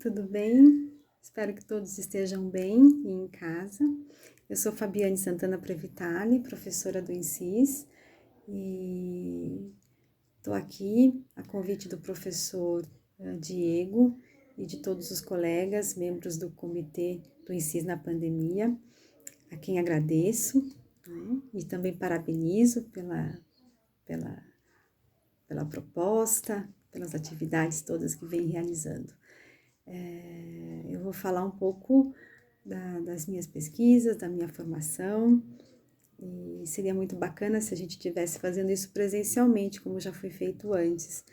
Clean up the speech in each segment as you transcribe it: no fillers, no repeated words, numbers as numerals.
tudo bem? Espero que todos estejam bem e em casa. Eu sou Fabiane Santana Previtali, professora do INSIS, e estou aqui a convite do professor Diego e de todos os colegas, membros do comitê do INSIS na pandemia, a quem agradeço, né? E também parabenizo pela proposta, pelas atividades todas que vem realizando. Eu vou falar um pouco das minhas pesquisas, da minha formação, e seria muito bacana se a gente estivesse fazendo isso presencialmente, como já foi feito antes,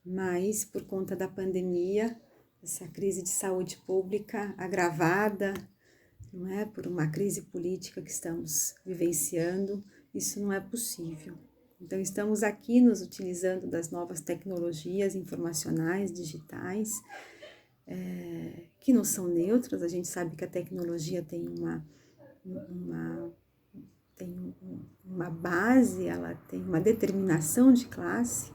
mas por conta da pandemia, essa crise de saúde pública agravada, não é, por uma crise política que estamos vivenciando, isso não é possível. Então, estamos aqui nos utilizando das novas tecnologias informacionais, digitais, que não são neutras. A gente sabe que a tecnologia tem uma base, ela tem uma determinação de classe,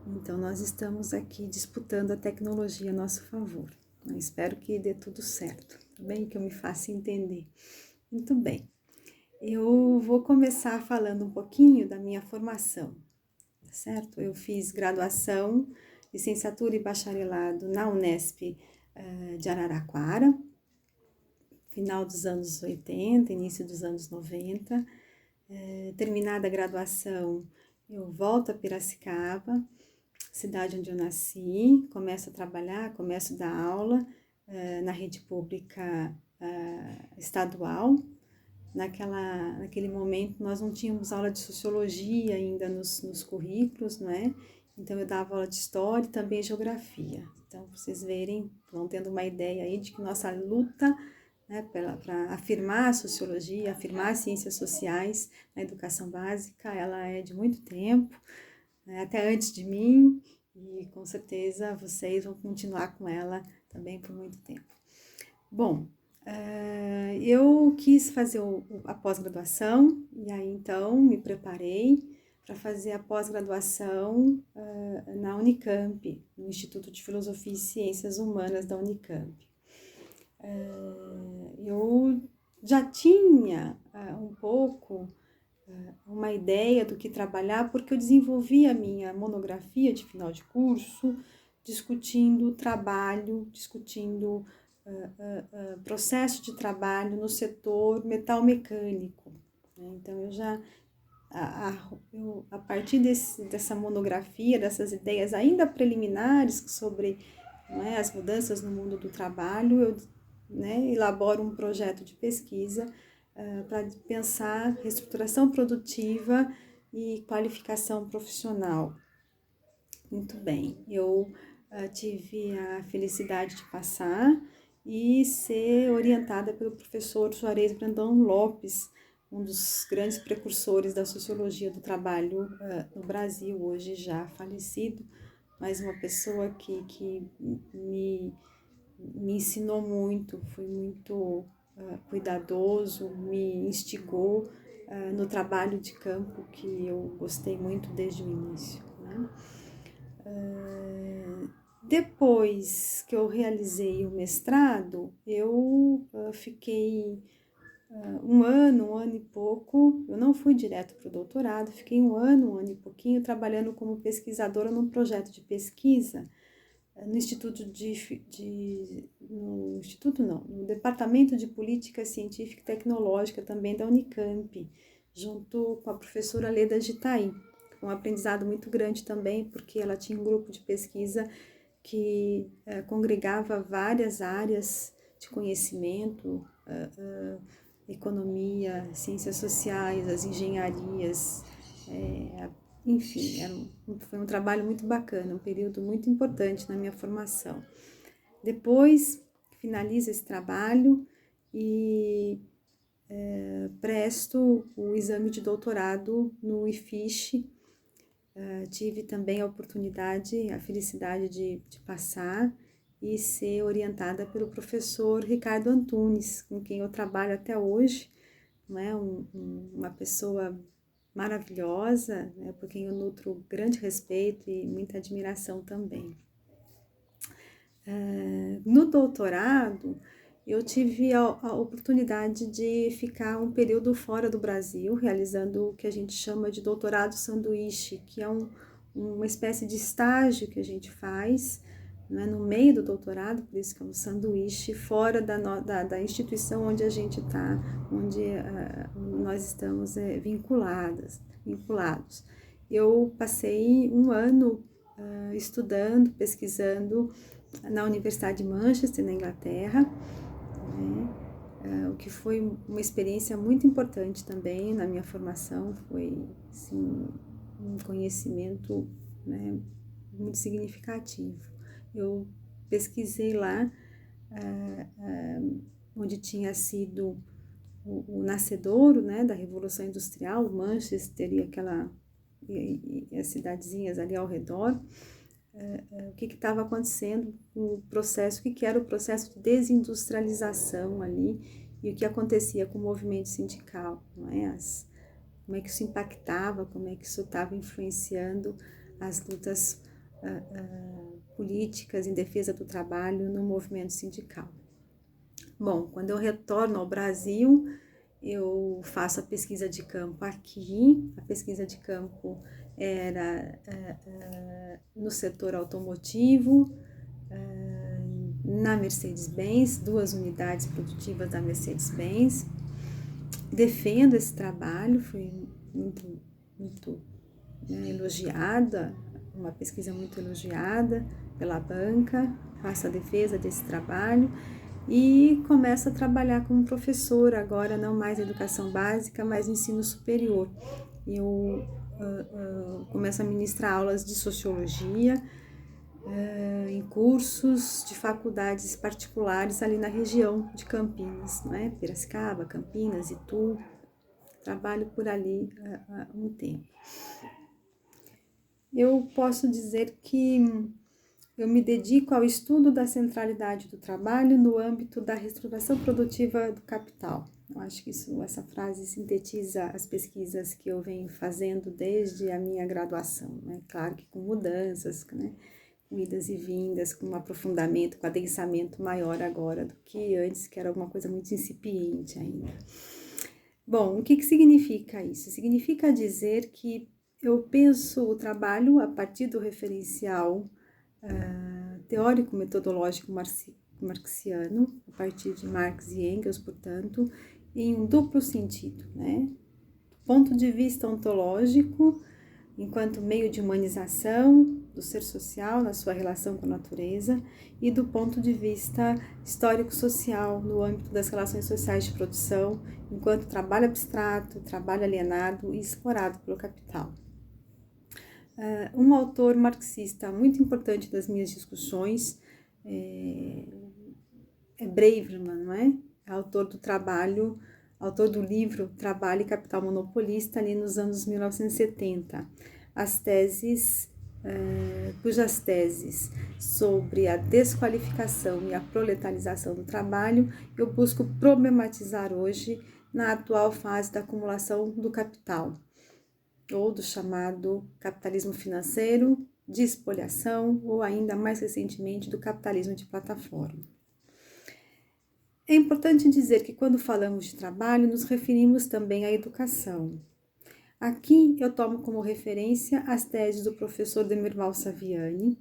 então nós estamos aqui disputando a tecnologia a nosso favor. Eu espero que dê tudo certo, tá bem? Que eu me faça entender. Muito bem. Eu vou começar falando um pouquinho da minha formação, tá certo? Eu fiz graduação, licenciatura e bacharelado na Unesp de Araraquara, final dos anos 80, início dos anos 90. Terminada a graduação, eu volto a Piracicaba, cidade onde eu nasci, começo a trabalhar, começo a dar aula na rede pública estadual. Naquele momento, nós não tínhamos aula de sociologia ainda nos currículos, não é? Então, eu dava aula de história e também geografia. Então, vocês verem, vão tendo uma ideia aí de que nossa luta, né, para afirmar a sociologia, afirmar as ciências sociais na educação básica, ela é de muito tempo, né, até antes de mim, e com certeza vocês vão continuar com ela também por muito tempo. Bom, eu quis fazer a pós-graduação, e aí então me preparei para fazer a pós-graduação na Unicamp, no Instituto de Filosofia e Ciências Humanas da Unicamp. Eu já tinha um pouco uma ideia do que trabalhar, porque eu desenvolvi a minha monografia de final de curso discutindo trabalho, discutindo processo de trabalho no setor metal-mecânico. Então, eu já, a partir dessa monografia, dessas ideias ainda preliminares sobre, não é, as mudanças no mundo do trabalho, eu, né, elaboro um projeto de pesquisa para pensar reestruturação produtiva e qualificação profissional. Muito bem, eu tive a felicidade de passar e ser orientada pelo professor Juarez Brandão Lopes, um dos grandes precursores da sociologia do trabalho no Brasil, hoje já falecido, mas uma pessoa que me ensinou muito, foi muito cuidadoso, me instigou no trabalho de campo que eu gostei muito desde o início, né? Depois que eu realizei o mestrado, eu fiquei um ano e pouco, eu não fui direto para o doutorado, fiquei um ano e pouquinho trabalhando como pesquisadora num projeto de pesquisa no no Departamento de Política Científica e Tecnológica também da Unicamp, junto com a professora Leda Gitaí. Um aprendizado muito grande também, porque ela tinha um grupo de pesquisa que congregava várias áreas de conhecimento, economia, ciências sociais, as engenharias, enfim, foi um trabalho muito bacana, um período muito importante na minha formação. Depois, finalizo esse trabalho e presto o exame de doutorado no IFISH. Tive também a oportunidade, a felicidade de passar e ser orientada pelo professor Ricardo Antunes, com quem eu trabalho até hoje, não é? Uma pessoa maravilhosa, né, por quem eu nutro grande respeito e muita admiração também. No doutorado, eu tive a oportunidade de ficar um período fora do Brasil, realizando o que a gente chama de doutorado sanduíche, que é uma espécie de estágio que a gente faz, né, no meio do doutorado, por isso que é um sanduíche, fora da instituição onde a gente está, onde nós estamos vinculados. Eu passei um ano estudando, pesquisando na Universidade de Manchester, na Inglaterra, né? O que foi uma experiência muito importante também na minha formação, foi assim, um conhecimento, né, muito significativo. Eu pesquisei lá onde tinha sido o nascedouro, né, da Revolução Industrial, Manchester e as cidadezinhas ali ao redor, o que estava acontecendo com o processo, o que era o processo de desindustrialização ali e o que acontecia com o movimento sindical, não é? Como é que isso impactava, como é que isso estava influenciando as lutas políticas em defesa do trabalho no movimento sindical. Bom, quando eu retorno ao Brasil, eu faço a pesquisa de campo aqui. A pesquisa de campo era no setor automotivo, na Mercedes-Benz, 2 unidades produtivas da Mercedes-Benz. Defendo esse trabalho, fui muito elogiada, uma pesquisa muito elogiada pela banca, faço a defesa desse trabalho e começo a trabalhar como professora, agora não mais em educação básica, mas no ensino superior. Eu começo a ministrar aulas de sociologia em cursos de faculdades particulares ali na região de Campinas, não é? Piracicaba, Campinas, Itu. Trabalho por ali há um tempo. Eu posso dizer que eu me dedico ao estudo da centralidade do trabalho no âmbito da reestruturação produtiva do capital. Eu acho que essa frase sintetiza as pesquisas que eu venho fazendo desde a minha graduação, né? Claro que com mudanças, né? Com idas e vindas, com um aprofundamento, com adensamento maior agora do que antes, que era alguma coisa muito incipiente ainda. Bom, o que significa isso? Significa dizer que eu penso o trabalho a partir do referencial teórico-metodológico marxiano, a partir de Marx e Engels, portanto, em um duplo sentido, né? Do ponto de vista ontológico, enquanto meio de humanização do ser social na sua relação com a natureza, e do ponto de vista histórico-social, no âmbito das relações sociais de produção, enquanto trabalho abstrato, trabalho alienado e explorado pelo capital. Um autor marxista muito importante das minhas discussões é Braverman, não é? É autor do livro Trabalho e Capital Monopolista, ali nos anos 1970. Cujas teses sobre a desqualificação e a proletarização do trabalho eu busco problematizar hoje na atual fase da acumulação do capital, ou do chamado capitalismo financeiro, de espoliação, ou ainda mais recentemente do capitalismo de plataforma. É importante dizer que quando falamos de trabalho, nos referimos também à educação. Aqui eu tomo como referência as teses do professor Demirval Saviani,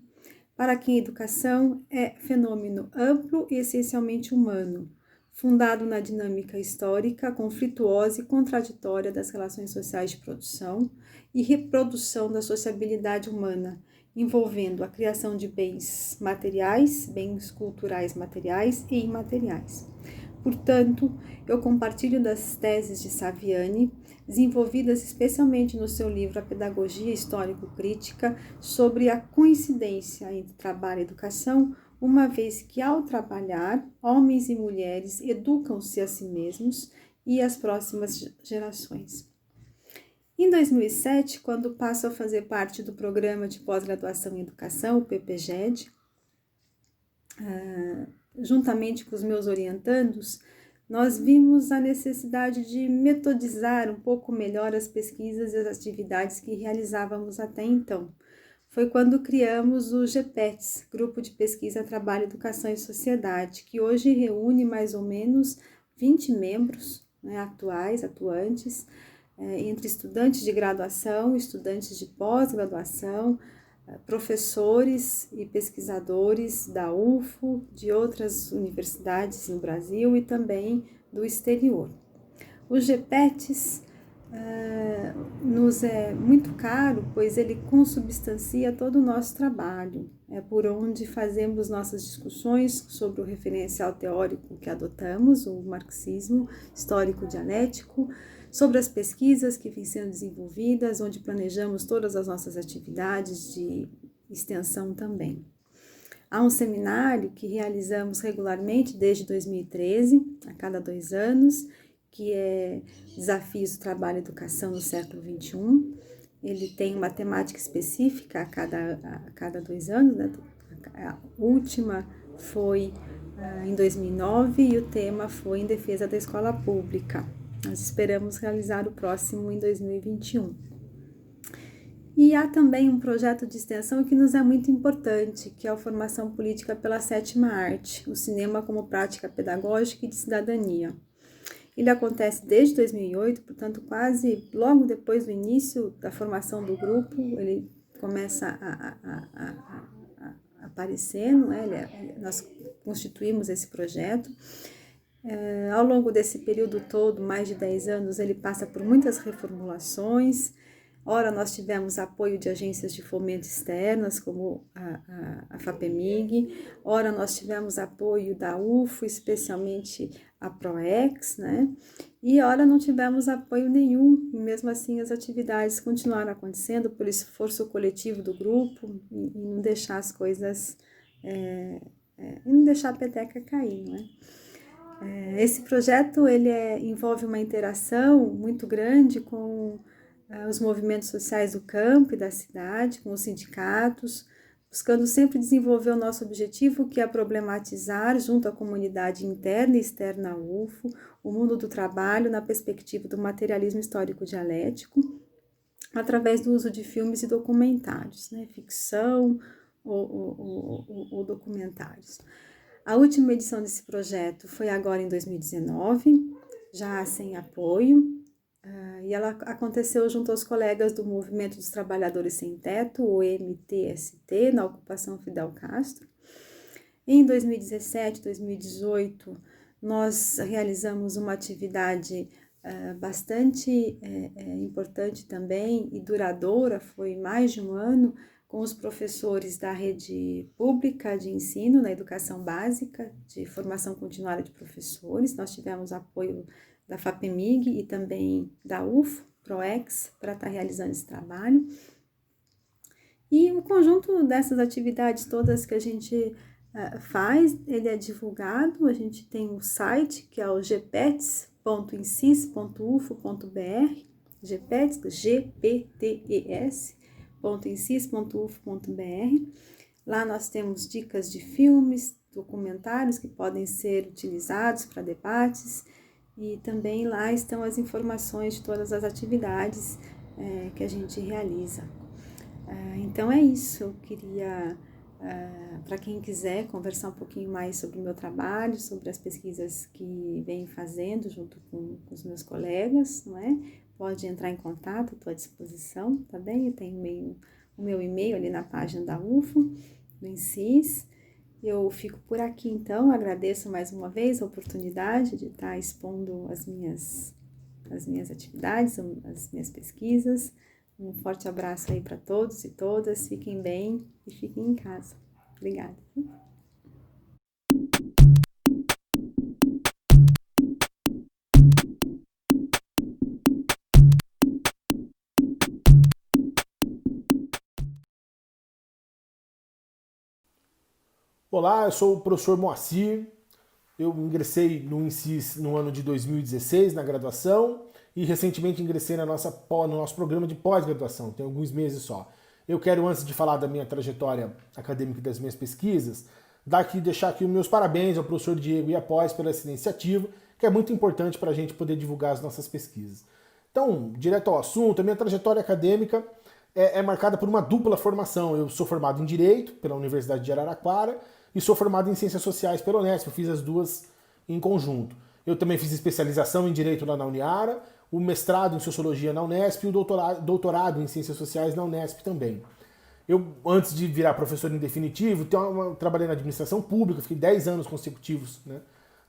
para quem a educação é fenômeno amplo e essencialmente humano, fundado na dinâmica histórica, conflituosa e contraditória das relações sociais de produção e reprodução da sociabilidade humana, envolvendo a criação de bens materiais, bens culturais materiais e imateriais. Portanto, eu compartilho das teses de Saviani, desenvolvidas especialmente no seu livro A Pedagogia Histórico-Crítica, sobre a coincidência entre trabalho e educação, uma vez que, ao trabalhar, homens e mulheres educam-se a si mesmos e as próximas gerações. Em 2007, quando passo a fazer parte do Programa de Pós-Graduação em Educação, o PPGED, juntamente com os meus orientandos, nós vimos a necessidade de metodizar um pouco melhor as pesquisas e as atividades que realizávamos até então, foi quando criamos o GPETS, Grupo de Pesquisa, Trabalho, Educação e Sociedade, que hoje reúne mais ou menos 20 membros, né, atuantes, entre estudantes de graduação, estudantes de pós-graduação, professores e pesquisadores da UFO, de outras universidades no Brasil e também do exterior. O GPETS nos é muito caro, pois ele consubstancia todo o nosso trabalho. É por onde fazemos nossas discussões sobre o referencial teórico que adotamos, o marxismo histórico-dialético, sobre as pesquisas que vêm sendo desenvolvidas, onde planejamos todas as nossas atividades de extensão também. Há um seminário que realizamos regularmente desde 2013, a cada 2 anos, que é Desafios do Trabalho e Educação no século XXI. Ele tem uma temática específica a cada 2 anos, né? A última foi em 2009 e o tema foi em defesa da escola pública. Nós esperamos realizar o próximo em 2021. E há também um projeto de extensão que nos é muito importante, que é a formação política pela 7ª arte, o cinema como prática pedagógica e de cidadania. Ele acontece desde 2008, portanto, quase logo depois do início da formação do grupo, ele começa a aparecer, não é? Nós constituímos esse projeto. Ao longo desse período todo, mais de 10 anos, ele passa por muitas reformulações. Ora, nós tivemos apoio de agências de fomento externas, como a FAPEMIG. Ora, nós tivemos apoio da UFO, especialmente a PROEX, né? E ora, não tivemos apoio nenhum, e mesmo assim as atividades continuaram acontecendo pelo esforço coletivo do grupo e não deixar as coisas, não deixar a peteca cair, não é? Esse projeto, ele envolve uma interação muito grande com os movimentos sociais do campo e da cidade, com os sindicatos, buscando sempre desenvolver o nosso objetivo, que é problematizar, junto à comunidade interna e externa à UFO, o mundo do trabalho na perspectiva do materialismo histórico-dialético, através do uso de filmes e documentários, né? Ficção ou documentários. A última edição desse projeto foi agora em 2019, já sem apoio, e ela aconteceu junto aos colegas do Movimento dos Trabalhadores Sem Teto, o MTST, na ocupação Fidel Castro. Em 2017, 2018, nós realizamos uma atividade bastante importante também e duradoura, foi mais de um ano, com os professores da rede pública de ensino na educação básica, de formação continuada de professores. Nós tivemos apoio da FAPEMIG e também da UFO, PROEX, para estar realizando esse trabalho. E o conjunto dessas atividades todas que a gente faz, ele é divulgado, a gente tem um site que é o gpets.insis.ufo.br, gpets.insis.ufo.br. Lá nós temos dicas de filmes, documentários que podem ser utilizados para debates, e também lá estão as informações de todas as atividades que a gente realiza. Então é isso, eu queria, para quem quiser conversar um pouquinho mais sobre o meu trabalho, sobre as pesquisas que venho fazendo junto com os meus colegas, não é? Pode entrar em contato, estou à disposição, tá bem? Eu tenho o meu e-mail ali na página da UFO, do INSIS. Eu fico por aqui, então, agradeço mais uma vez a oportunidade de estar expondo as minhas atividades, as minhas pesquisas. Um forte abraço aí para todos e todas, fiquem bem e fiquem em casa. Obrigada. Olá, eu sou o professor Moacir. Eu ingressei no INSIS no ano de 2016, na graduação, e recentemente ingressei no nosso programa de pós-graduação, tem alguns meses só. Eu quero, antes de falar da minha trajetória acadêmica e das minhas pesquisas, deixar aqui os meus parabéns ao professor Diego e à Pós pela essa iniciativa, que é muito importante para a gente poder divulgar as nossas pesquisas. Então, direto ao assunto, a minha trajetória acadêmica é marcada por uma dupla formação. Eu sou formado em Direito pela Universidade de Araraquara e sou formado em Ciências Sociais pela Unesp. Eu fiz as duas em conjunto. Eu também fiz especialização em Direito lá na Uniara, o mestrado em Sociologia na Unesp e o doutorado em Ciências Sociais na Unesp também. Eu, antes de virar professor em definitivo, trabalhei na administração pública, fiquei 10 anos consecutivos, né,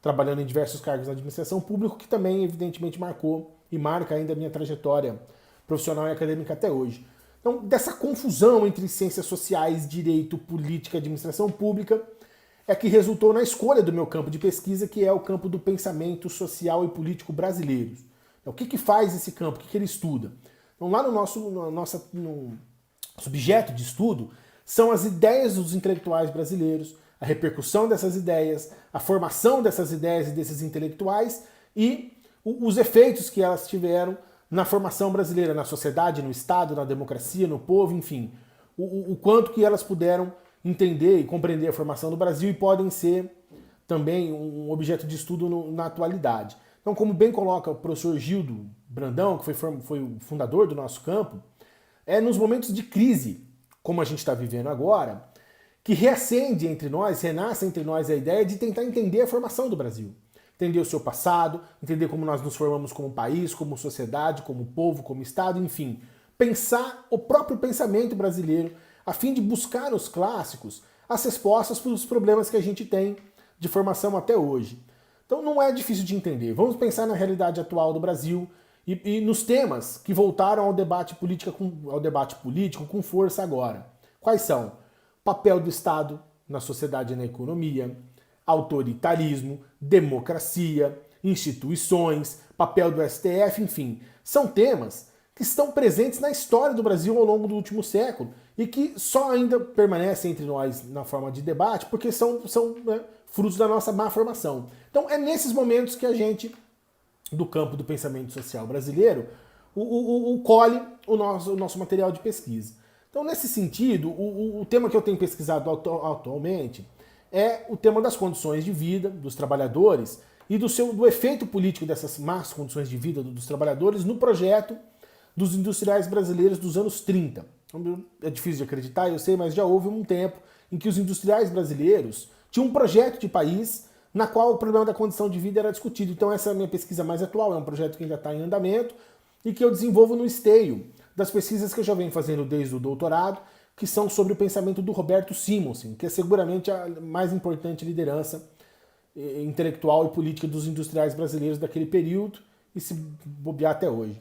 trabalhando em diversos cargos na administração pública, que também, evidentemente, marcou e marca ainda a minha trajetória profissional e acadêmica até hoje. Então, dessa confusão entre ciências sociais, direito, política e administração pública, é que resultou na escolha do meu campo de pesquisa, que é o campo do pensamento social e político brasileiro. Então, o que faz esse campo? O que ele estuda? Então, lá no objeto de estudo são as ideias dos intelectuais brasileiros, a repercussão dessas ideias, a formação dessas ideias e desses intelectuais e os efeitos que elas tiveram na formação brasileira, na sociedade, no Estado, na democracia, no povo, enfim. O quanto que elas puderam entender e compreender a formação do Brasil e podem ser também um objeto de estudo na atualidade. Então, como bem coloca o professor Gildo Brandão, que foi o fundador do nosso campo, é nos momentos de crise, como a gente está vivendo agora, que reacende entre nós, renasce entre nós a ideia de tentar entender a formação do Brasil. Entender o seu passado, entender como nós nos formamos como país, como sociedade, como povo, como Estado, enfim. Pensar o próprio pensamento brasileiro, a fim de buscar nos clássicos as respostas para os problemas que a gente tem de formação até hoje. Então não é difícil de entender. Vamos pensar na realidade atual do Brasil e nos temas que voltaram ao debate político com força agora. Quais são? Papel do Estado na sociedade e na economia, autoritarismo, democracia, instituições, papel do STF, enfim. São temas que estão presentes na história do Brasil ao longo do último século e que só ainda permanecem entre nós na forma de debate porque são frutos da nossa má formação. Então é nesses momentos que a gente, do campo do pensamento social brasileiro, colhe o nosso material de pesquisa. Então, nesse sentido, o tema que eu tenho pesquisado atualmente é o tema das condições de vida dos trabalhadores e do efeito político dessas más condições de vida dos trabalhadores no projeto dos industriais brasileiros dos anos 30. É difícil de acreditar, eu sei, mas já houve um tempo em que os industriais brasileiros tinham um projeto de país na qual o problema da condição de vida era discutido. Então essa é a minha pesquisa mais atual, é um projeto que ainda está em andamento e que eu desenvolvo no esteio das pesquisas que eu já venho fazendo desde o doutorado, que são sobre o pensamento do Roberto Simonsen, que é seguramente a mais importante liderança intelectual e política dos industriais brasileiros daquele período e se bobear até hoje.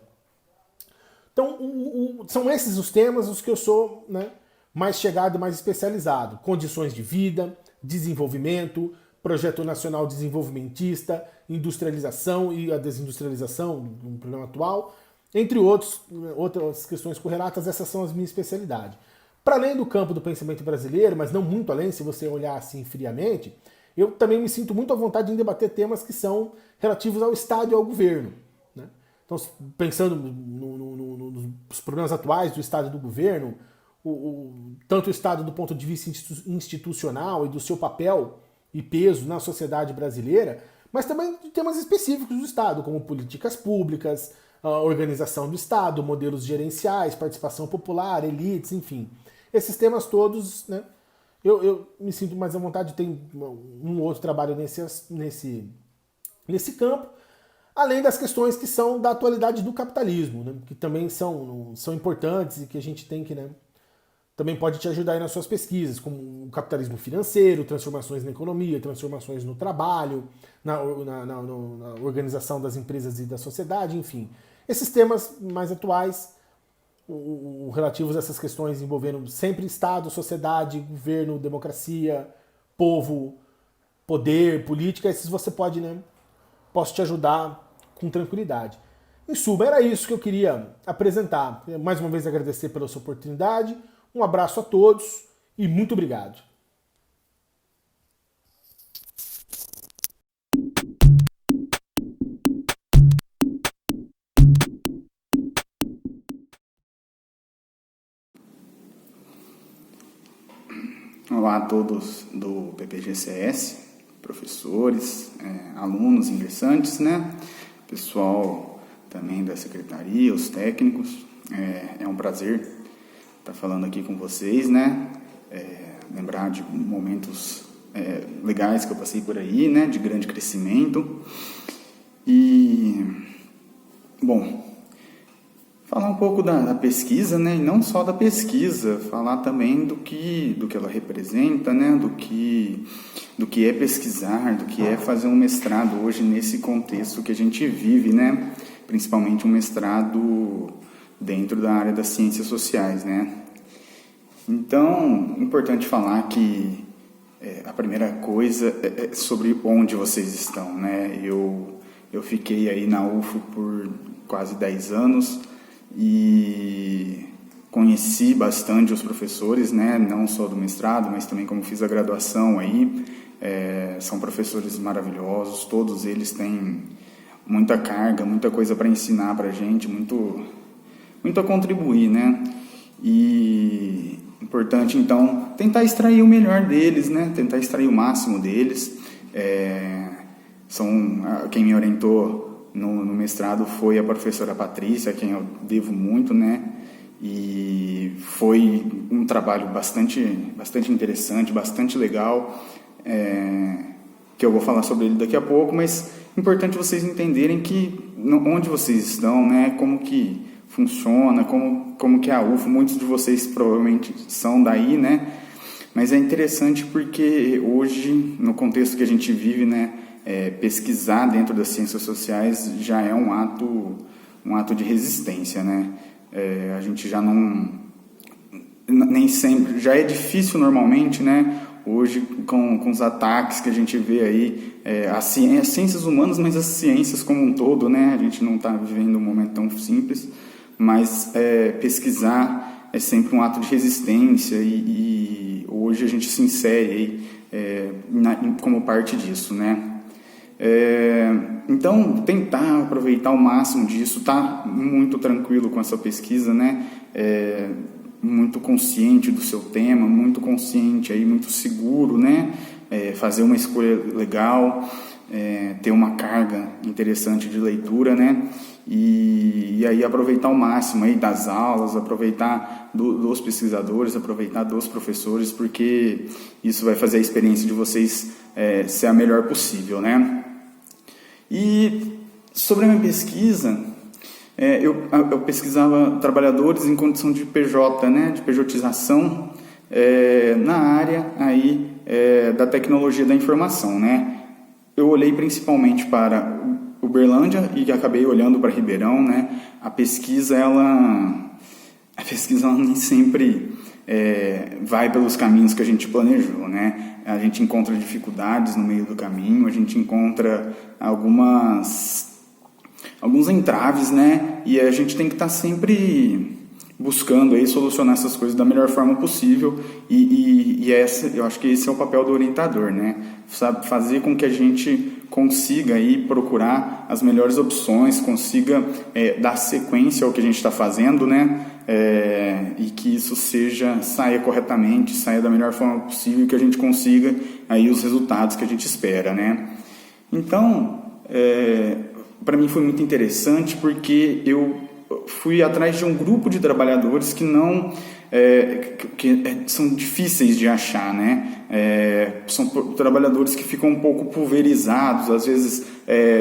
Então, são esses os temas os que eu sou, né, mais chegado e mais especializado. Condições de vida, desenvolvimento, Projeto Nacional Desenvolvimentista, industrialização e a desindustrialização do problema atual, entre outras questões correlatas, essas são as minhas especialidades. Para além do campo do pensamento brasileiro, mas não muito além, se você olhar assim friamente, eu também me sinto muito à vontade em debater temas que são relativos ao Estado e ao governo. Né? Então, pensando nos problemas atuais do Estado e do governo, tanto o Estado do ponto de vista institucional e do seu papel e peso na sociedade brasileira, mas também de temas específicos do Estado, como políticas públicas, a organização do Estado, modelos gerenciais, participação popular, elites, enfim. Esses temas todos, né, eu me sinto mais à vontade, tem um outro trabalho nesse campo, além das questões que são da atualidade do capitalismo, né, que também são importantes e que a gente tem que, né, também pode te ajudar aí nas suas pesquisas, como o capitalismo financeiro, transformações na economia, transformações no trabalho, na organização das empresas e da sociedade, enfim. Esses temas mais atuais, relativos a essas questões envolvendo sempre Estado, sociedade, governo, democracia, povo, poder, política, esses você pode, né, posso te ajudar com tranquilidade. Em suma, era isso que eu queria apresentar. Mais uma vez agradecer pela sua oportunidade. Um abraço a todos e muito obrigado. Olá a todos do PPGCS, professores, alunos ingressantes, né? Pessoal também da secretaria, os técnicos. É um prazer estar falando aqui com vocês, né? Lembrar de momentos legais que eu passei por aí, né? De grande crescimento. E, bom, falar um pouco da pesquisa, né? E não só da pesquisa, falar também do que ela representa, né? Do que é pesquisar, do que é fazer um mestrado hoje nesse contexto que a gente vive, né? Principalmente um mestrado dentro da área das ciências sociais, né? Então, importante falar que a primeira coisa é sobre onde vocês estão, né? Eu fiquei aí na UFO por quase 10 anos e conheci bastante os professores, né? Não só do mestrado, mas também como fiz a graduação aí. São professores maravilhosos, todos eles têm muita carga, muita coisa para ensinar para a gente, muito a contribuir, né? E importante, então, tentar extrair o melhor deles, né? Tentar extrair o máximo deles. Quem me orientou no mestrado foi a professora Patrícia, a quem eu devo muito, né? E foi um trabalho bastante interessante, bastante legal, que eu vou falar sobre ele daqui a pouco, mas é importante vocês entenderem onde vocês estão, né? Como que funciona, como que é a UFO. Muitos de vocês provavelmente são daí, né? Mas é interessante porque hoje, no contexto que a gente vive, né? Pesquisar dentro das ciências sociais já é um ato de resistência, né? A gente já nem sempre, já é difícil normalmente, né? Hoje, com os ataques que a gente vê aí, as ciências humanas, mas as ciências como um todo, né? A gente não está vivendo um momento tão simples, mas pesquisar é sempre um ato de resistência e hoje a gente se insere aí, como parte disso, né? Então, tentar aproveitar o máximo disso, tá muito tranquilo com essa pesquisa, né? Muito consciente do seu tema, muito consciente, aí, muito seguro, né? Fazer uma escolha legal, ter uma carga interessante de leitura, né? E aí aproveitar o máximo aí das aulas, aproveitar dos pesquisadores, aproveitar dos professores, porque isso vai fazer a experiência de vocês ser a melhor possível, né? E sobre a minha pesquisa, eu pesquisava trabalhadores em condição de PJ, né, de pejotização, na área aí, da tecnologia da informação, né. Eu olhei principalmente para Uberlândia e acabei olhando para Ribeirão, né. A pesquisa ela nem sempre vai pelos caminhos que a gente planejou, né. A gente encontra dificuldades no meio do caminho, a gente encontra alguns entraves, né? E a gente tem que estar sempre buscando aí solucionar essas coisas da melhor forma possível. E eu acho que esse é o papel do orientador, né? Sabe, fazer com que a gente consiga aí procurar as melhores opções, consiga dar sequência ao que a gente está fazendo, né? E que isso saia corretamente, saia da melhor forma possível, que a gente consiga aí os resultados que a gente espera, né? Então, para mim foi muito interessante porque eu fui atrás de um grupo de trabalhadores que são difíceis de achar, né? São trabalhadores que ficam um pouco pulverizados, às vezes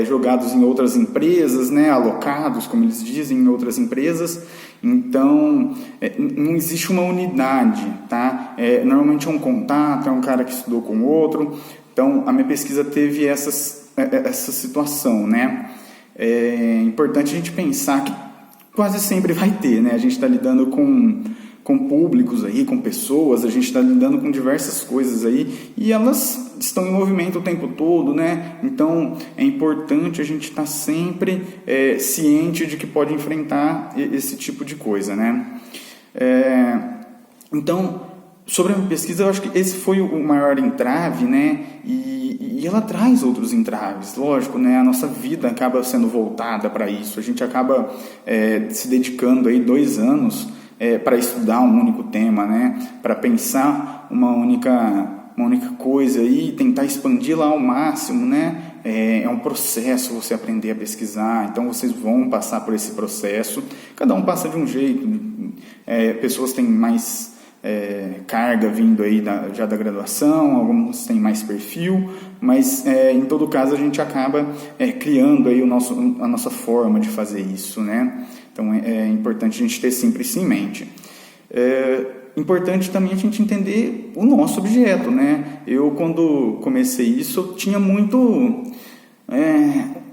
jogados em outras empresas, né? Alocados, como eles dizem, em outras empresas. Então, não existe uma unidade, tá? Normalmente é um contato, é um cara que estudou com outro. Então, a minha pesquisa teve essa situação, né? É importante a gente pensar que quase sempre vai ter, né? A gente está lidando com públicos aí, com pessoas, a gente está lidando com diversas coisas aí e elas estão em movimento o tempo todo, né? Então é importante a gente estar sempre ciente de que pode enfrentar esse tipo de coisa, né? Então, sobre a minha pesquisa, eu acho que esse foi o maior entrave, né? E ela traz outros entraves, lógico, né? A nossa vida acaba sendo voltada para isso. A gente acaba se dedicando aí 2 anos para estudar um único tema, né? Para pensar uma única coisa e tentar expandir lá ao máximo, né? É um processo você aprender a pesquisar, então vocês vão passar por esse processo, cada um passa de um jeito, pessoas têm mais carga vindo aí já da graduação, alguns têm mais perfil, mas em todo caso a gente acaba criando aí a nossa forma de fazer isso, né? Então é importante a gente ter sempre isso em mente. Importante também a gente entender o nosso objeto, né? Eu, quando comecei isso, eu tinha muito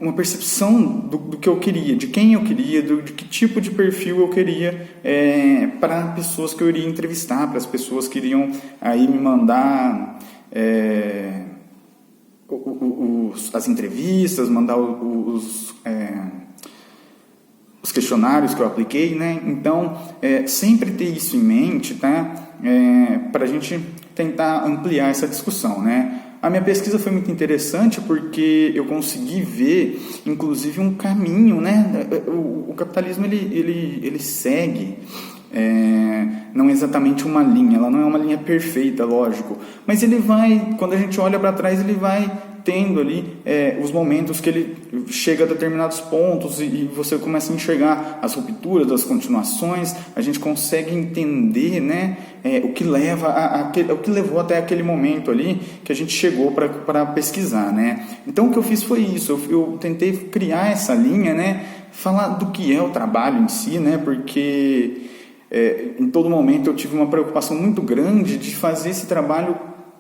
uma percepção do que eu queria, de quem eu queria, de que tipo de perfil eu queria para pessoas que eu iria entrevistar, para as pessoas que iriam aí me mandar as entrevistas, mandar os questionários que eu apliquei, né? Então, sempre ter isso em mente, tá? Para a gente tentar ampliar essa discussão, né? A minha pesquisa foi muito interessante porque eu consegui ver, inclusive, um caminho, né? O capitalismo, ele segue não exatamente uma linha, ela não é uma linha perfeita, lógico, mas ele vai, quando a gente olha para trás, ele vai tendo ali os momentos que ele chega a determinados pontos e você começa a enxergar as rupturas, as continuações, a gente consegue entender, né, o que levou até aquele momento ali que a gente chegou para pesquisar, né? Então o que eu fiz foi isso, eu tentei criar essa linha, né, falar do que é o trabalho em si, né, porque em todo momento eu tive uma preocupação muito grande de fazer esse trabalho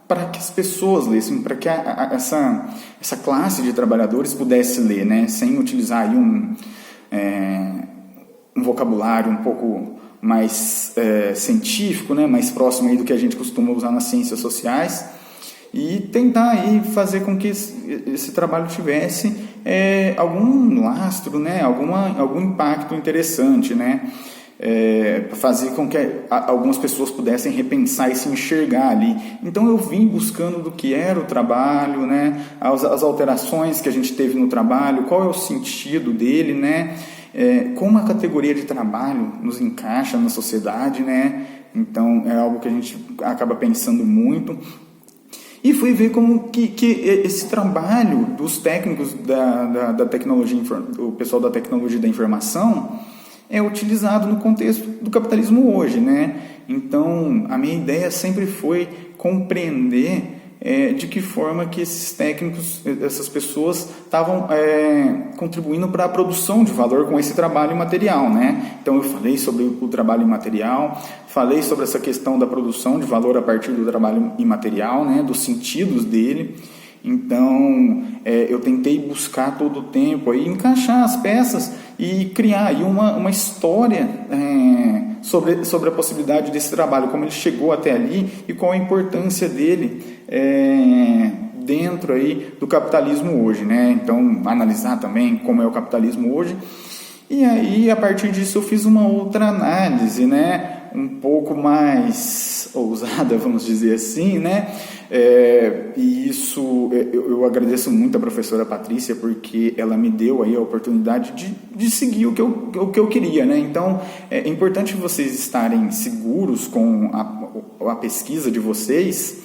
para que as pessoas lessem, para que essa classe de trabalhadores pudesse ler, né, sem utilizar aí um vocabulário um pouco mais científico, né, mais próximo aí do que a gente costuma usar nas ciências sociais, e tentar aí fazer com que esse trabalho tivesse algum lastro, né, algum impacto interessante, né, fazer com que algumas pessoas pudessem repensar e se enxergar ali. Então eu vim buscando do que era o trabalho, né, as alterações que a gente teve no trabalho, qual é o sentido dele, né, como a categoria de trabalho nos encaixa na sociedade, né. Então é algo que a gente acaba pensando muito. E fui ver como que esse trabalho dos técnicos da tecnologia, o pessoal da tecnologia da informação, é utilizado no contexto do capitalismo hoje, né? Então, a minha ideia sempre foi compreender de que forma que esses técnicos, essas pessoas estavam contribuindo para a produção de valor com esse trabalho imaterial, né? Então, eu falei sobre o trabalho imaterial, falei sobre essa questão da produção de valor a partir do trabalho imaterial, né? Dos sentidos dele. Então, eu tentei buscar todo o tempo aí, encaixar as peças e criar aí uma história sobre a possibilidade desse trabalho, como ele chegou até ali e qual a importância dele dentro aí do capitalismo hoje, né? Então, analisar também como é o capitalismo hoje. E aí, a partir disso, eu fiz uma outra análise, né? Um pouco mais ousada, vamos dizer assim, né? E isso eu agradeço muito a professora Patrícia, porque ela me deu aí a oportunidade de seguir o que eu queria, né? Então é importante vocês estarem seguros com a pesquisa de vocês,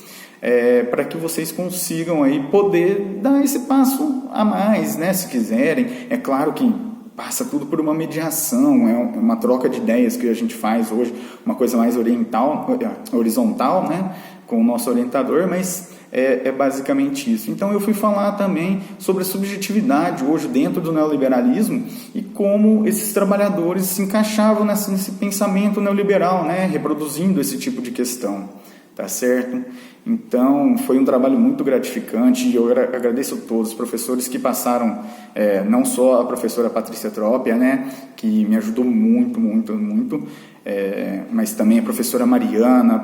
para que vocês consigam aí poder dar esse passo a mais, né? Se quiserem, é claro que passa tudo por uma mediação, é uma troca de ideias que a gente faz hoje, uma coisa mais horizontal, né, com o nosso orientador, mas é basicamente isso. Então eu fui falar também sobre a subjetividade hoje dentro do neoliberalismo e como esses trabalhadores se encaixavam nesse pensamento neoliberal, né, reproduzindo esse tipo de questão, tá certo? Então, foi um trabalho muito gratificante e eu agradeço a todos os professores que passaram, não só a professora Patrícia Trópia, né, que me ajudou muito, mas também a professora Mariana,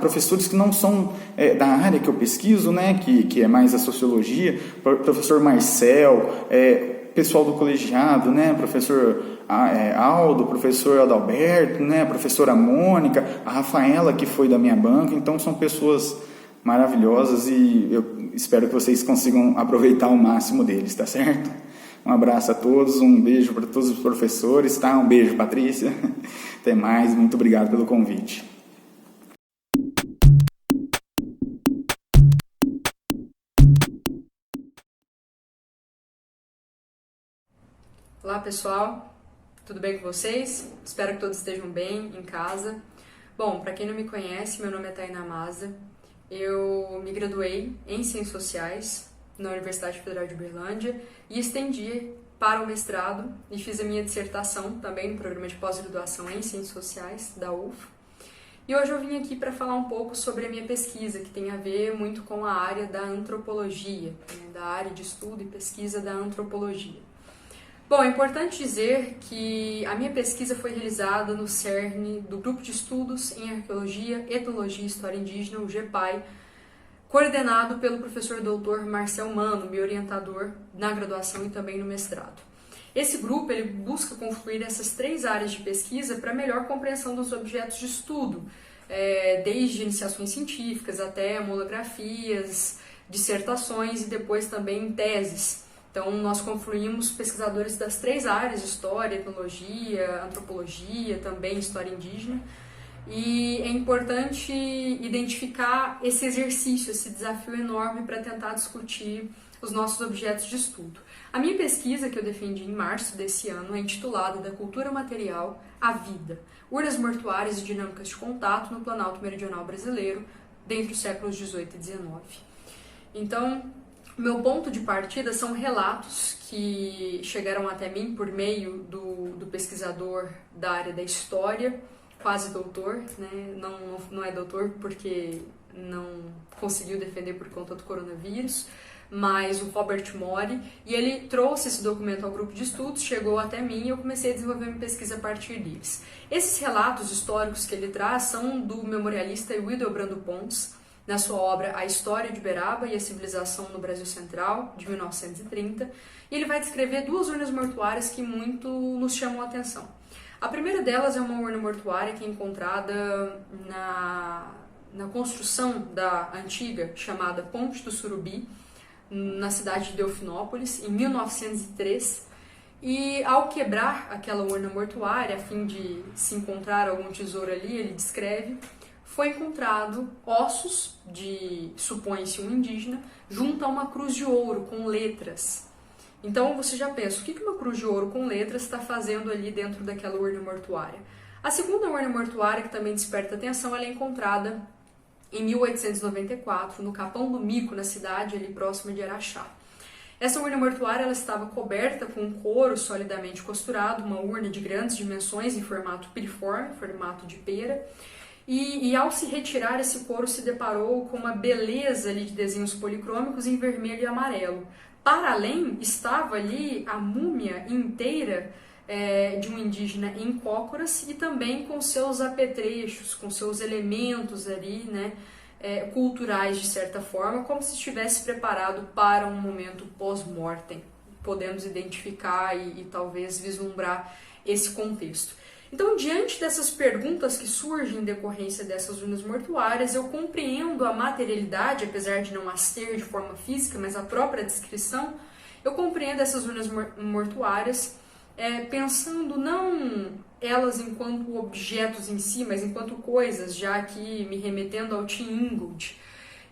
professores que não são da área que eu pesquiso, né, que é mais a sociologia, professor Marcel, pessoal do colegiado, né, professor Aldo, professor Adalberto, né, a professora Mônica, a Rafaela, que foi da minha banca. Então são pessoas maravilhosas e eu espero que vocês consigam aproveitar o máximo deles, tá certo? Um abraço a todos, um beijo para todos os professores, tá? Um beijo, Patrícia. Até mais, muito obrigado pelo convite. Olá, pessoal. Tudo bem com vocês? Espero que todos estejam bem em casa. Bom, para quem não me conhece, meu nome é Tainá Maza. Eu me graduei em Ciências Sociais na Universidade Federal de Uberlândia e estendi para o mestrado e fiz a minha dissertação também no programa de pós-graduação em Ciências Sociais da UF. E hoje eu vim aqui para falar um pouco sobre a minha pesquisa, que tem a ver muito com a área da antropologia, né, da área de estudo e pesquisa da antropologia. Bom, é importante dizer que a minha pesquisa foi realizada no CERN do Grupo de Estudos em Arqueologia, Etnologia e História Indígena, o GEPAI, coordenado pelo professor doutor Marcel Mano, meu orientador na graduação e também no mestrado. Esse grupo ele busca confluir essas 3 áreas de pesquisa para melhor compreensão dos objetos de estudo, desde iniciações científicas até monografias, dissertações e depois também teses. Então, nós confluímos pesquisadores das 3 áreas, história, etnologia, antropologia, também história indígena. E é importante identificar esse exercício, esse desafio enorme para tentar discutir os nossos objetos de estudo. A minha pesquisa, que eu defendi em março desse ano, é intitulada Da Cultura Material à Vida, urnas mortuárias e dinâmicas de contato no Planalto Meridional Brasileiro, dentre os séculos XVIII e XIX. Então, meu ponto de partida são relatos que chegaram até mim por meio do pesquisador da área da história, quase doutor, né? Não é doutor porque não conseguiu defender por conta do coronavírus, mas o Robert Mori, e ele trouxe esse documento ao grupo de estudos, chegou até mim e eu comecei a desenvolver minha pesquisa a partir deles. Esses relatos históricos que ele traz são do memorialista Hildebrando Pons, na sua obra A História de Uberaba e a Civilização no Brasil Central, de 1930, e ele vai descrever 2 urnas mortuárias que muito nos chamam a atenção. A primeira delas é uma urna mortuária que é encontrada na construção da antiga chamada Ponte do Surubi, na cidade de Delfinópolis, em 1903, e ao quebrar aquela urna mortuária, a fim de se encontrar algum tesouro ali, ele descreve, foi encontrado ossos de, supõe-se, um indígena, junto a uma cruz de ouro com letras. Então você já pensa, o que uma cruz de ouro com letras está fazendo ali dentro daquela urna mortuária? A segunda urna mortuária, que também desperta atenção, ela é encontrada em 1894, no Capão do Mico, na cidade ali próxima de Araxá. Essa urna mortuária ela estava coberta com um couro solidamente costurado, uma urna de grandes dimensões em formato piriforme, formato de pera, e ao se retirar esse couro se deparou com uma beleza ali de desenhos policrômicos em vermelho e amarelo. Para além, estava ali a múmia inteira de um indígena em cócoras e também com seus apetrechos, com seus elementos ali, né, culturais de certa forma, como se estivesse preparado para um momento pós-mortem. Podemos identificar e talvez vislumbrar esse contexto. Então, diante dessas perguntas que surgem em decorrência dessas urnas mortuárias, eu compreendo a materialidade, apesar de não as ter de forma física, mas a própria descrição, eu compreendo essas urnas mortuárias pensando não elas enquanto objetos em si, mas enquanto coisas, já aqui me remetendo ao Tim Ingold,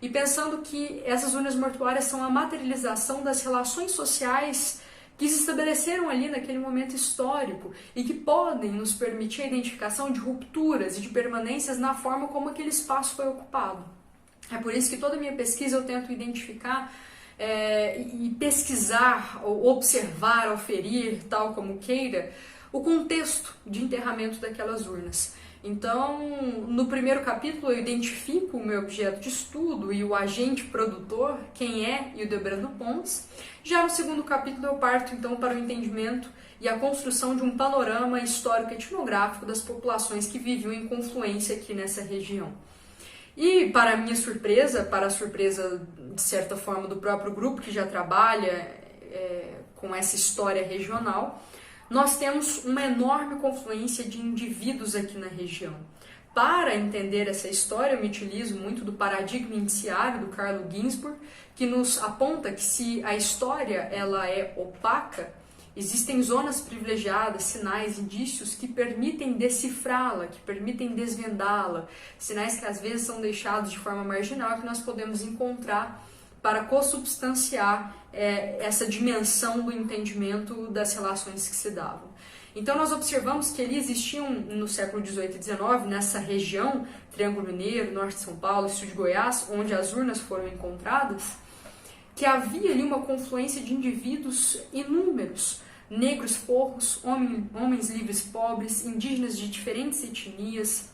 e pensando que essas urnas mortuárias são a materialização das relações sociais que se estabeleceram ali naquele momento histórico e que podem nos permitir a identificação de rupturas e de permanências na forma como aquele espaço foi ocupado. É por isso que toda a minha pesquisa eu tento identificar e pesquisar, ou observar, oferir, tal como queira, o contexto de enterramento daquelas urnas. Então, no primeiro capítulo eu identifico o meu objeto de estudo e o agente produtor, quem é Hildebrando Pons. Já no segundo capítulo eu parto então para o entendimento e a construção de um panorama histórico-etnográfico das populações que viviam em confluência aqui nessa região. E para a minha surpresa, para a surpresa de certa forma do próprio grupo que já trabalha com essa história regional, nós temos uma enorme confluência de indivíduos aqui na região. Para entender essa história, eu me utilizo muito do paradigma indiciário do Carlo Ginzburg, que nos aponta que se a história ela é opaca, existem zonas privilegiadas, sinais, indícios que permitem decifrá-la, que permitem desvendá-la, sinais que às vezes são deixados de forma marginal que nós podemos encontrar para consubstanciar essa dimensão do entendimento das relações que se davam. Então nós observamos que ali existiam no século XVIII e XIX, nessa região, Triângulo Mineiro, Norte de São Paulo, Sul de Goiás, onde as urnas foram encontradas, que havia ali uma confluência de indivíduos inúmeros, negros forros, homens livres pobres, indígenas de diferentes etnias,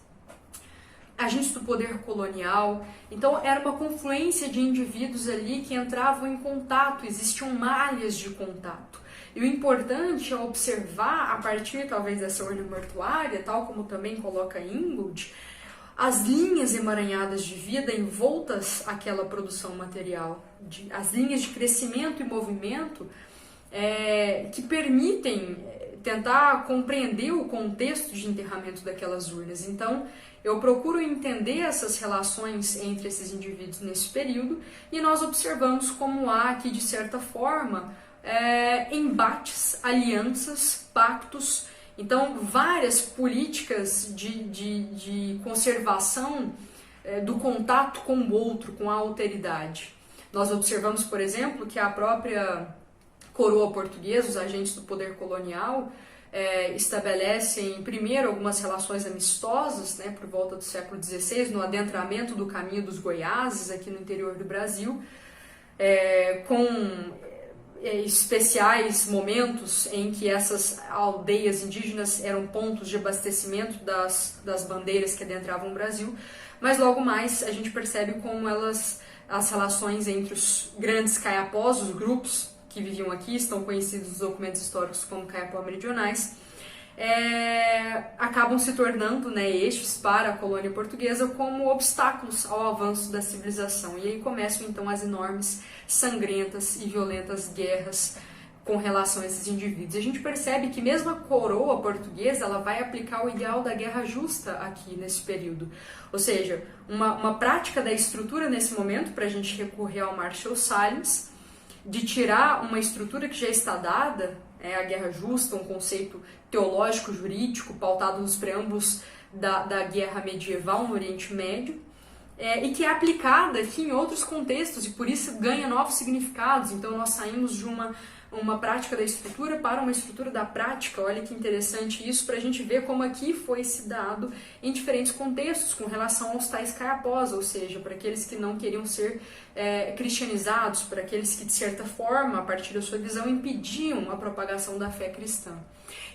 agentes do poder colonial. Então era uma confluência de indivíduos ali que entravam em contato, existiam malhas de contato. E o importante é observar, a partir talvez dessa urna mortuária, tal como também coloca Ingold, as linhas emaranhadas de vida envoltas àquela produção material, as linhas de crescimento e movimento que permitem tentar compreender o contexto de enterramento daquelas urnas. Então, eu procuro entender essas relações entre esses indivíduos nesse período e nós observamos como há aqui, de certa forma, embates, alianças, pactos. Então, várias políticas de conservação do contato com o outro, com a alteridade. Nós observamos, por exemplo, que a própria coroa portuguesa, os agentes do poder colonial, estabelecem primeiro algumas relações amistosas, né, por volta do século XVI, no adentramento do caminho dos Goiáses, aqui no interior do Brasil, com especiais momentos em que essas aldeias indígenas eram pontos de abastecimento das bandeiras que adentravam o Brasil, mas logo mais a gente percebe como as relações entre os grandes caiapós, os grupos que viviam aqui, estão conhecidos nos documentos históricos como caiapó meridionais, acabam se tornando, né, eixos para a colônia portuguesa como obstáculos ao avanço da civilização. E aí começam então as enormes, sangrentas e violentas guerras com relação a esses indivíduos. E a gente percebe que mesmo a coroa portuguesa ela vai aplicar o ideal da guerra justa aqui nesse período. Ou seja, uma prática da estrutura nesse momento, para a gente recorrer ao Marshall Sahlins, de tirar uma estrutura que já está dada, a guerra justa, um conceito teológico-jurídico pautado nos preâmbulos da guerra medieval no Oriente Médio, e que é aplicada aqui em outros contextos e por isso ganha novos significados. Então nós saímos de uma prática da estrutura para uma estrutura da prática. Olha que interessante isso, para a gente ver como aqui foi se dado em diferentes contextos com relação aos tais caiapós, ou seja, para aqueles que não queriam ser cristianizados, para aqueles que de certa forma, a partir da sua visão, impediam a propagação da fé cristã.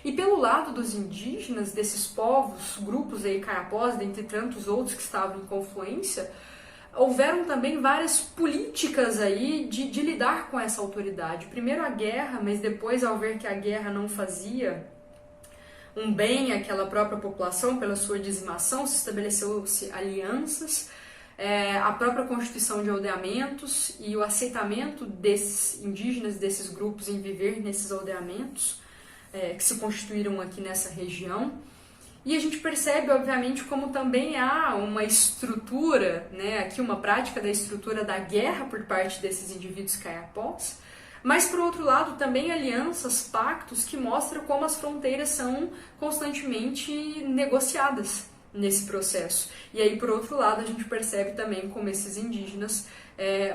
E pelo lado dos indígenas, desses povos, grupos aí caiapós, dentre tantos outros que estavam em confluência, houveram também várias políticas aí de lidar com essa autoridade. Primeiro a guerra, mas depois, ao ver que a guerra não fazia um bem àquela própria população, pela sua dizimação, se estabeleceu-se alianças, a própria constituição de aldeamentos e o aceitamento desses indígenas, desses grupos em viver nesses aldeamentos, que se constituíram aqui nessa região. E a gente percebe, obviamente, como também há uma estrutura, né, aqui uma prática da estrutura da guerra por parte desses indivíduos caiapós, mas, por outro lado, também alianças, pactos que mostram como as fronteiras são constantemente negociadas nesse processo. E aí, por outro lado, a gente percebe também como esses indígenas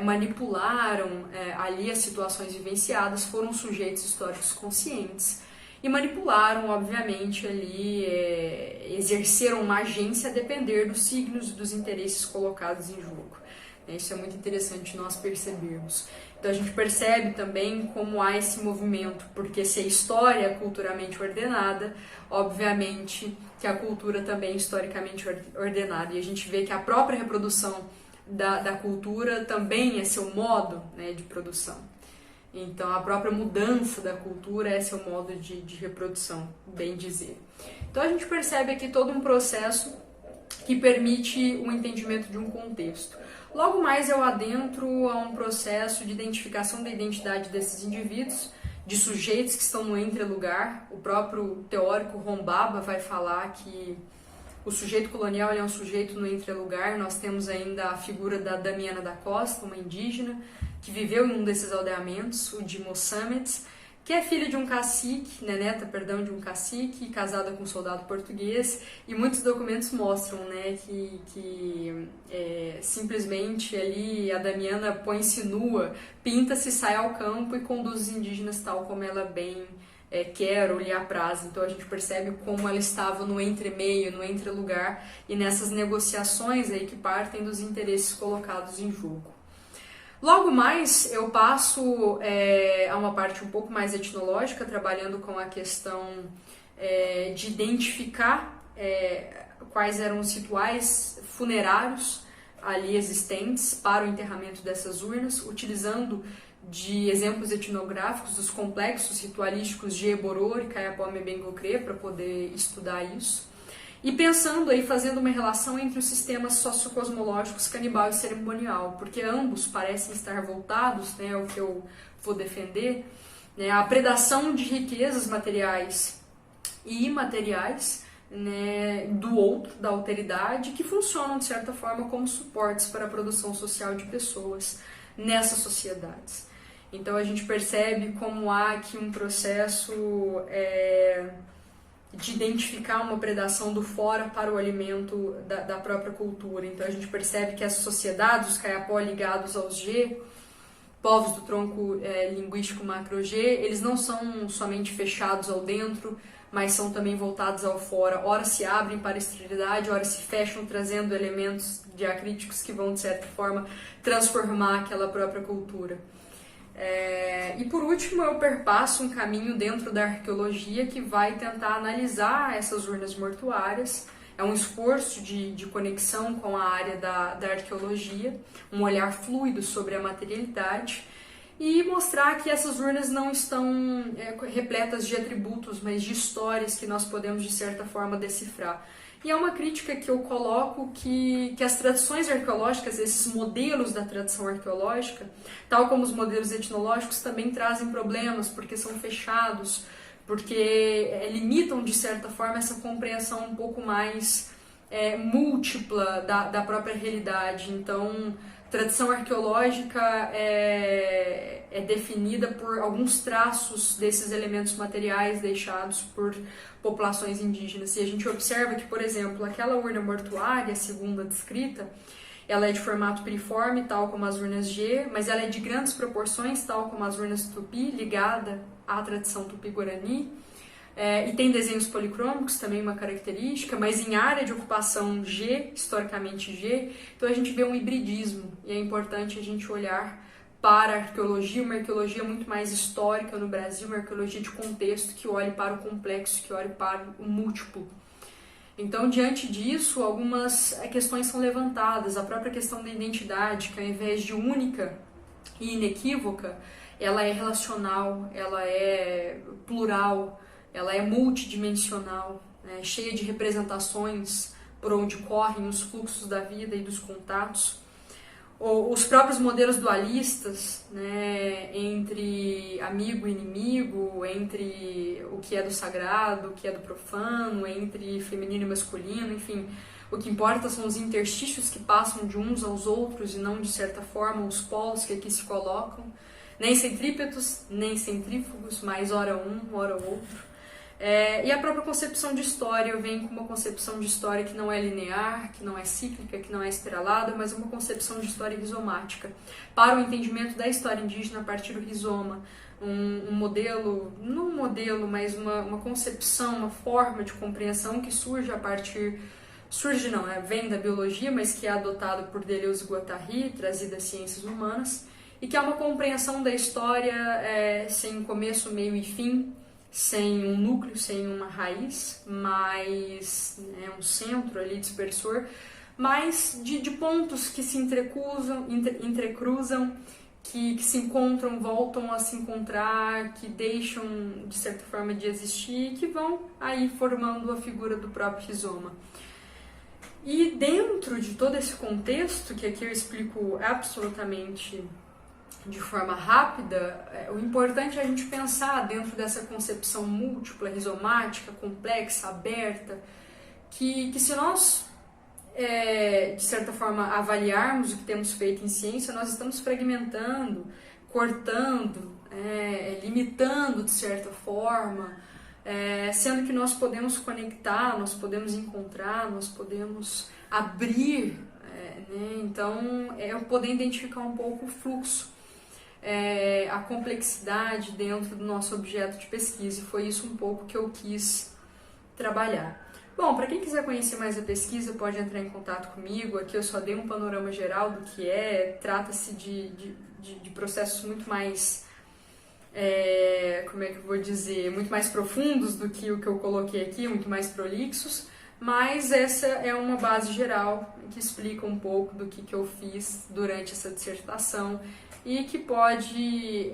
manipularam ali as situações vivenciadas, foram sujeitos históricos conscientes, e manipularam, obviamente, ali, exerceram uma agência a depender dos signos e dos interesses colocados em jogo. Isso é muito interessante nós percebermos. Então a gente percebe também como há esse movimento, porque se a história é culturalmente ordenada, obviamente que a cultura também é historicamente ordenada. E a gente vê que a própria reprodução da cultura também é seu modo, né, de produção. Então, a própria mudança da cultura é seu modo de reprodução, bem dizer. Então, a gente percebe aqui todo um processo que permite o entendimento de um contexto. Logo mais, eu adentro a um processo de identificação da identidade desses indivíduos, de sujeitos que estão no entrelugar. O próprio teórico Rombaba vai falar que o sujeito colonial é um sujeito no entrelugar. Nós temos ainda a figura da Damiana da Costa, uma indígena, que viveu em um desses aldeamentos, o de Moçambique, que é filha de um cacique, neta de um cacique, casada com um soldado português, e muitos documentos mostram, né, que simplesmente ali a Damiana põe-se nua, pinta-se, sai ao campo e conduz os indígenas tal como ela bem quer ou lhe apraz. Então a gente percebe como ela estava no entremeio, no entrelugar e nessas negociações aí que partem dos interesses colocados em jogo. Logo mais eu passo a uma parte um pouco mais etnológica, trabalhando com a questão de identificar quais eram os rituais funerários ali existentes para o enterramento dessas urnas, utilizando de exemplos etnográficos dos complexos ritualísticos de Eboror e Kayapó-Mebengocré para poder estudar isso. E pensando aí, fazendo uma relação entre os sistemas sociocosmológicos canibal e cerimonial, porque ambos parecem estar voltados, né, ao que eu vou defender, né, à predação de riquezas materiais e imateriais, né, do outro, da alteridade, que funcionam de certa forma como suportes para a produção social de pessoas nessas sociedades. Então a gente percebe como há aqui um processo de identificar uma predação do fora para o alimento da própria cultura. Então a gente percebe que essas sociedades, os Kayapó ligados aos G, povos do tronco linguístico macro-G, eles não são somente fechados ao dentro, mas são também voltados ao fora. Ora se abrem para a exterioridade, ora se fecham, trazendo elementos diacríticos que vão, de certa forma, transformar aquela própria cultura. E por último, eu perpasso um caminho dentro da arqueologia que vai tentar analisar essas urnas mortuárias. É um esforço de conexão com a área da arqueologia, um olhar fluido sobre a materialidade, e mostrar que essas urnas não estão repletas de atributos, mas de histórias que nós podemos, de certa forma, decifrar. E é uma crítica que eu coloco que as tradições arqueológicas, esses modelos da tradição arqueológica, tal como os modelos etnológicos, também trazem problemas, porque são fechados, porque limitam, de certa forma, essa compreensão um pouco mais múltipla da própria realidade. Então, tradição arqueológica é definida por alguns traços desses elementos materiais deixados por populações indígenas. E a gente observa que, por exemplo, aquela urna mortuária, a segunda descrita, ela é de formato piriforme, tal como as urnas G, mas ela é de grandes proporções, tal como as urnas Tupi, ligada à tradição Tupi-Guarani. E tem desenhos policrômicos, também uma característica, mas em área de ocupação G, historicamente G, então a gente vê um hibridismo, e é importante a gente olhar para a arqueologia, uma arqueologia muito mais histórica no Brasil, uma arqueologia de contexto que olhe para o complexo, que olhe para o múltiplo. Então, diante disso, algumas questões são levantadas, a própria questão da identidade, que ao invés de única e inequívoca, ela é relacional, ela é plural, ela é multidimensional, né, cheia de representações por onde correm os fluxos da vida e dos contatos. Os próprios modelos dualistas, né, entre amigo e inimigo, entre o que é do sagrado, o que é do profano, entre feminino e masculino, enfim, o que importa são os interstícios que passam de uns aos outros e não, de certa forma, os polos que aqui se colocam, nem centrípetos, nem centrífugos, mas ora um, ora outro. E a própria concepção de história vem com uma concepção de história que não é linear, que não é cíclica, que não é espiralada, mas uma concepção de história rizomática, para o entendimento da história indígena a partir do rizoma. Um modelo, não um modelo, mas uma concepção, uma forma de compreensão que surge a partir... vem da biologia, mas que é adotado por Deleuze e Guattari, trazido às ciências humanas, e que é uma compreensão da história sem começo, meio e fim, sem um núcleo, sem uma raiz, mas um centro ali dispersor, mas de pontos que se entrecruzam, que se encontram, voltam a se encontrar, que deixam, de certa forma, de existir, e que vão aí formando a figura do próprio rizoma. E dentro de todo esse contexto, que aqui eu explico absolutamente de forma rápida, o importante é a gente pensar dentro dessa concepção múltipla, rizomática, complexa, aberta, que se nós, de certa forma, avaliarmos o que temos feito em ciência, nós estamos fragmentando, cortando, limitando de certa forma, sendo que nós podemos conectar, nós podemos encontrar, nós podemos abrir, então é poder identificar um pouco o fluxo. a complexidade dentro do nosso objeto de pesquisa, e foi isso um pouco que eu quis trabalhar. Bom, para quem quiser conhecer mais a pesquisa, pode entrar em contato comigo. Aqui eu só dei um panorama geral do que trata-se de processos muito mais, como é que eu vou dizer, muito mais profundos do que o que eu coloquei aqui, muito mais prolixos, mas essa é uma base geral que explica um pouco do que eu fiz durante essa dissertação e que pode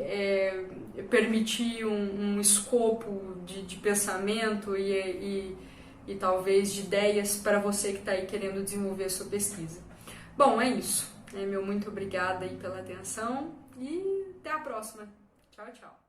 permitir um escopo de pensamento e talvez de ideias para você que está aí querendo desenvolver a sua pesquisa. Bom, é isso. Meu muito obrigada aí pela atenção e até a próxima. Tchau, tchau.